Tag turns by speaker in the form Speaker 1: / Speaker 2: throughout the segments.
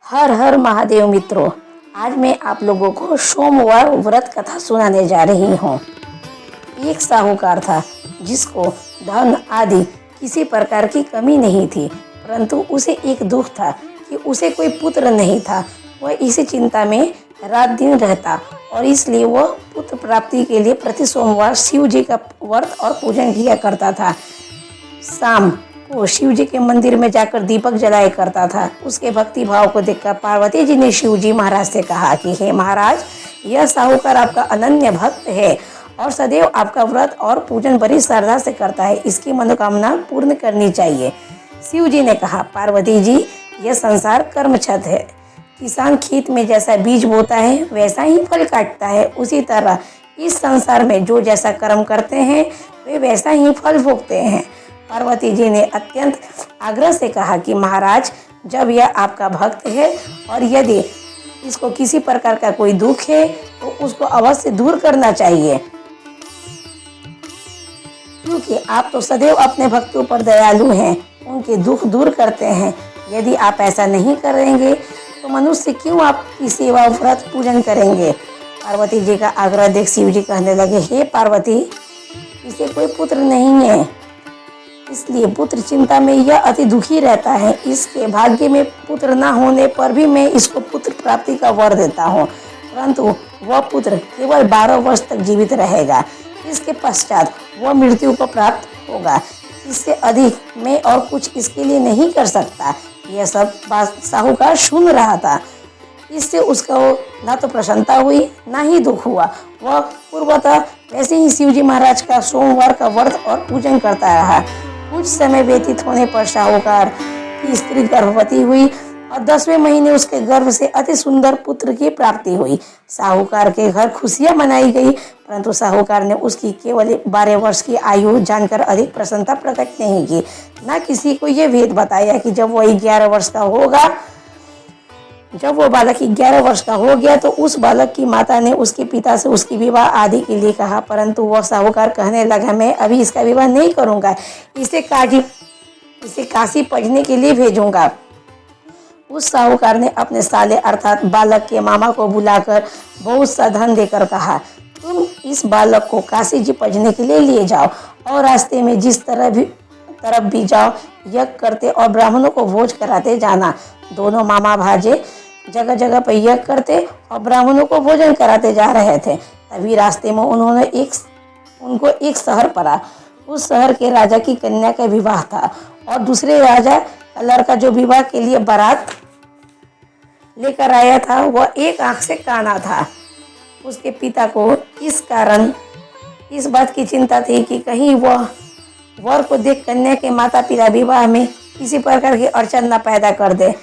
Speaker 1: हर हर महादेव मित्रों, आज मैं आप लोगों को सोमवार व्रत कथा सुनाने जा रही हूँ। एक साहूकार था जिसको धन आदि किसी प्रकार की कमी नहीं थी, परंतु उसे एक दुख था कि उसे कोई पुत्र नहीं था। वह इसी चिंता में रात दिन रहता और इसलिए वह पुत्र प्राप्ति के लिए प्रति सोमवार शिव जी का व्रत और पूजन किया करता था। शाम को शिव जी के मंदिर में जाकर दीपक जलाया करता था। उसके भक्ति भाव को देखकर पार्वती जी ने शिव जी महाराज से कहा कि हे महाराज, यह साहूकार आपका अनन्य भक्त है और सदैव आपका व्रत और पूजन बड़ी श्रद्धा से करता है। इसकी मनोकामना पूर्ण करनी चाहिए। शिव जी ने कहा, पार्वती जी, यह संसार कर्मछत है। किसान खेत में जैसा बीज बोता है वैसा ही फल काटता है। उसी तरह इस संसार में जो जैसा कर्म करते हैं वे वैसा ही फल भोगते हैं। पार्वती जी ने अत्यंत आग्रह से कहा कि महाराज, जब यह आपका भक्त है और यदि इसको किसी प्रकार का कोई दुख है तो उसको अवश्य दूर करना चाहिए, क्योंकि आप तो सदैव अपने भक्तों पर दयालु हैं, उनके दुख दूर करते हैं। यदि आप ऐसा नहीं करेंगे तो मनुष्य क्यों आपकी सेवा व्रत पूजन करेंगे। पार्वती जी का आग्रह देख शिव जी कहने लगे, हे पार्वती, इसे कोई पुत्र नहीं है, इसलिए पुत्र चिंता में यह अति दुखी रहता है। इसके भाग्य में पुत्र न होने पर भी मैं इसको पुत्र प्राप्ति का वर देता हूँ, परंतु वह पुत्र केवल 12 वर्ष तक जीवित रहेगा। इसके पश्चात वह मृत्यु को प्राप्त होगा। इससे अधिक मैं और कुछ इसके लिए नहीं कर सकता। यह सब बात साहूकार सुन रहा था। इससे उसका ना तो प्रसन्नता हुई ना ही दुख हुआ। वह पूर्वतः वैसे ही शिवजी महाराज का सोमवार का व्रत और पूजन करता रहा। कुछ समय व्यतीत होने पर साहूकार की स्त्री गर्भवती हुई और 10वें महीने उसके गर्भ से अति सुंदर पुत्र की प्राप्ति हुई। साहूकार के घर खुशियां मनाई गई, परंतु साहूकार ने उसकी केवल 12 वर्ष की आयु जानकर अधिक प्रसन्नता प्रकट नहीं की। न किसी को यह भेद बताया कि जब वह 11 वर्ष का होगा, जब वो बालक 11 वर्ष का हो गया तो उस बालक की माता ने उसके पिता से उसकी विवाह आदि के लिए कहा, परंतु वह साहूकार कहने लगा, मैं अभी इसका विवाह नहीं करूंगा, इसे काशी पढ़ने के लिए भेजूंगा। उस साहूकार ने अपने साले अर्थात बालक के मामा को बुलाकर बहुत सा धन देकर कहा, तुम इस बालक को काशी जी पढ़ने के लिए ले जाओ और रास्ते में जिस तरफ भी जाओ यज्ञ करते और ब्राह्मणों को भोज कराते जाना। दोनों मामा भाजे जगह जगह पर यज्ञ करते और ब्राह्मणों को भोजन कराते जा रहे थे। तभी रास्ते में उनको एक शहर पड़ा। उस शहर के राजा की कन्या का विवाह था और दूसरे राजा का लड़का जो विवाह के लिए बारात लेकर आया था वह एक आंख से काना था। उसके पिता को इस कारण इस बात की चिंता थी कि कहीं वह वर को देख कन्या के माता पिता विवाह में किसी प्रकार की अड़चन न पैदा कर दे।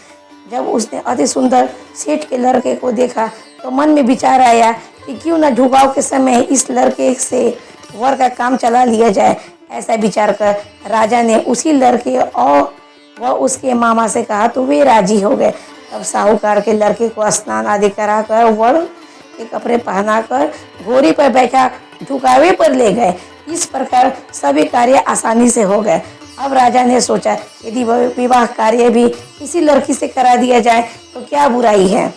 Speaker 1: जब उसने अति सुंदर सेठ के लड़के को देखा तो मन में विचार आया कि क्यों न झुकाव के समय इस लड़के से वर का काम चला लिया जाए। ऐसा विचार कर राजा ने उसी लड़के और वह उसके मामा से कहा तो वे राजी हो गए। तब साहूकार के लड़के को स्नान आदि कराकर वर के कपड़े पहनाकर घोड़ी पर बैठा झुकावे पर ले गए। इस प्रकार सभी कार्य आसानी से हो गए। अब राजा ने सोचा, यदि विवाह कार्य भी इसी लड़की से करा दिया जाए तो क्या बुराई है।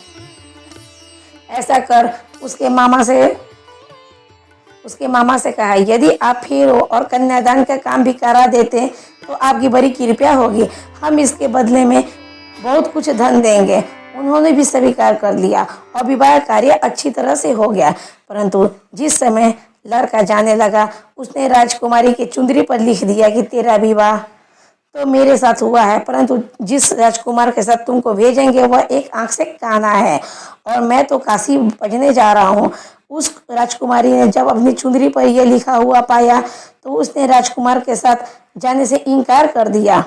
Speaker 1: ऐसा कर उसके मामा से कहा, यदि आप फिर और कन्यादान का काम भी करा देते तो आपकी बड़ी कृपया होगी। हम इसके बदले में बहुत कुछ धन देंगे। उन्होंने भी स्वीकार कर लिया और विवाह कार्य अच्छी तरह से हो गया। परंतु जिस समय लड़का जाने लगा उसने राजकुमारी के चुंदरी पर लिख दिया कि तेरा विवाह तो मेरे साथ हुआ है, परंतु जिस राजकुमार के साथ तुमको भेजेंगे वह एक आंख से काना है और मैं तो काशी पढ़ने जा रहा हूँ। उस राजकुमारी ने जब अपनी चुंदरी पर यह लिखा हुआ पाया तो उसने राजकुमार के साथ जाने से इनकार कर दिया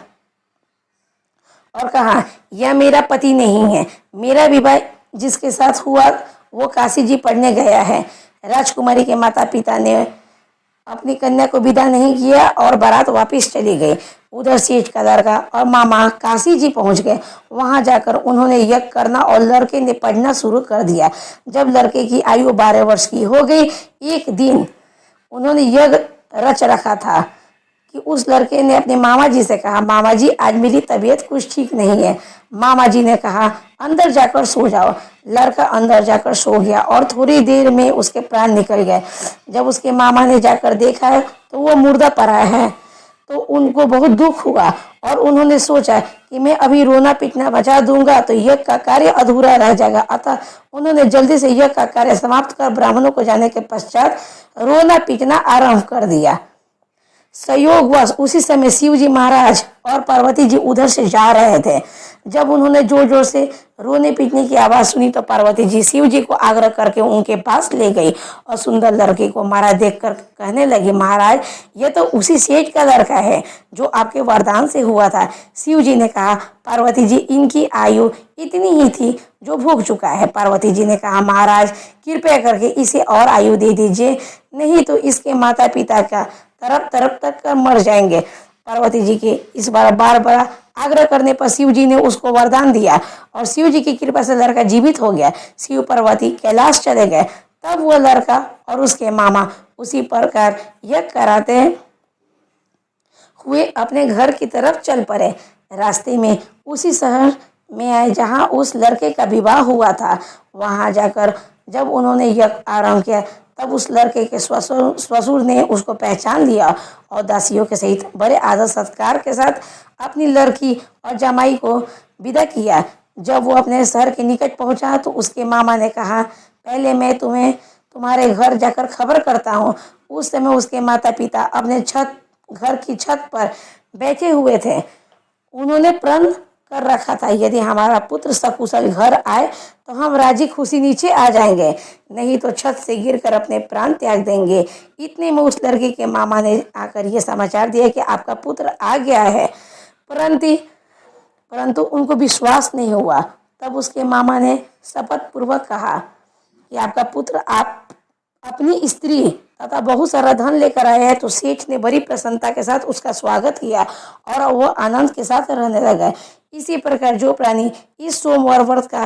Speaker 1: और कहा, यह मेरा पति नहीं है। मेरा विवाह जिसके साथ हुआ वो काशी जी पढ़ने गया है। राजकुमारी के माता पिता ने अपनी कन्या को विदा नहीं किया और बारात वापस चली गई। उधर सेठ का लड़का और मामा काशी जी पहुंच गए। वहां जाकर उन्होंने यज्ञ करना और लड़के ने पढ़ना शुरू कर दिया। जब लड़के की आयु 12 वर्ष की हो गई, एक दिन उन्होंने यज्ञ रच रखा था कि उस लड़के ने अपने मामा जी से कहा, मामा जी आज मेरी तबीयत कुछ ठीक नहीं है। मामा जी ने कहा अंदर जाकर सो जाओ। लड़का अंदर जाकर सो गया और थोड़ी देर में उसके प्राण निकल गए। जब उसके मामा ने जाकर देखा तो वो मुर्दा पड़ा है, तो उनको बहुत दुख हुआ और उन्होंने सोचा कि मैं अभी रोना पीटना बचा दूंगा तो यज्ञ का कार्य अधूरा रह जाएगा। अतः उन्होंने जल्दी से यज्ञ का कार्य समाप्त कर ब्राह्मणों को जाने के पश्चात रोना पीटना आरंभ कर दिया। संयोगवश उसी समय शिव जी महाराज और पार्वती जी उधर से जा रहे थे। जब उन्होंने जोर जोर से रोने पीटने की आवाज़ सुनी तो पार्वती जी शिव जी को आग्रह करके उनके पास ले गई और सुंदर लड़के को महाराज देखकर कहने लगी, महाराज ये तो उसी सेठ का लड़का है जो आपके वरदान से हुआ था। शिव जी ने कहा, पार्वती जी इनकी आयु इतनी ही थी जो भोग चुका है। पार्वती जी ने कहा, महाराज कृपया करके इसे और आयु दे दीजिए, नहीं तो इसके माता पिता का तरफ तरफ तक मर जाएंगे। पार्वती जी के इस बार बार आग्रह करने पर शिव जी ने उसको वरदान दिया और शिव जी की कृपा से लड़का जीवित हो गया। शिव पार्वती कैलाश चले गए। तब वो लड़का और उसके मामा उसी प्रकार यज्ञ कराते हुए अपने घर की तरफ चल पड़े। रास्ते में उसी शहर में आए जहाँ उस लड़के का विवाह हुआ था। वहाँ जाकर जब उन्होंने यज्ञ आरंभ किया तब उस लड़के के ससुर ने उसको पहचान लिया और दासियों के सहित बड़े आदर सत्कार के साथ अपनी लड़की और जमाई को विदा किया। जब वो अपने शहर के निकट पहुंचा तो उसके मामा ने कहा, पहले मैं तुम्हारे घर जाकर खबर करता हूँ। उस समय उसके माता पिता अपने घर की छत पर बैठे हुए थे। उन्होंने प्रण कर रखा था, यदि हमारा पुत्र सकुशल घर आए तो हम राजी खुशी नीचे आ जाएंगे, नहीं तो छत से गिरकर अपने प्राण त्याग देंगे। इतने में उस लड़के के मामा ने आकर यह समाचार दिया कि आपका पुत्र आ गया है, परंतु उनको विश्वास नहीं हुआ। तब उसके मामा ने शपथ पूर्वक कहा कि आपका पुत्र आप अपनी स्त्री तथा बहुत सारा धन लेकर आए हैं। तो सेठ ने बड़ी प्रसन्नता के साथ उसका स्वागत किया और वह आनंद के साथ रहने लगा। इसी प्रकार जो प्राणी इस सोमवार व्रत का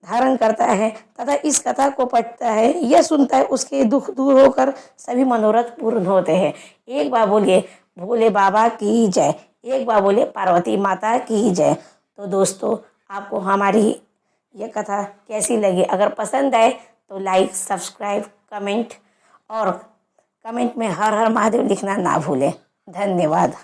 Speaker 1: धारण करता है तथा इस कथा को पढ़ता है, यह सुनता है, उसके दुख दूर होकर सभी मनोरथ पूर्ण होते हैं। एक बार बोलिए भोले बाबा की जय, एक बार बोलिए पार्वती माता की जय। तो दोस्तों आपको हमारी ये कथा कैसी लगी? अगर पसंद आए तो लाइक, सब्सक्राइब, कमेंट और कमेंट में हर हर महादेव लिखना ना भूलें। धन्यवाद।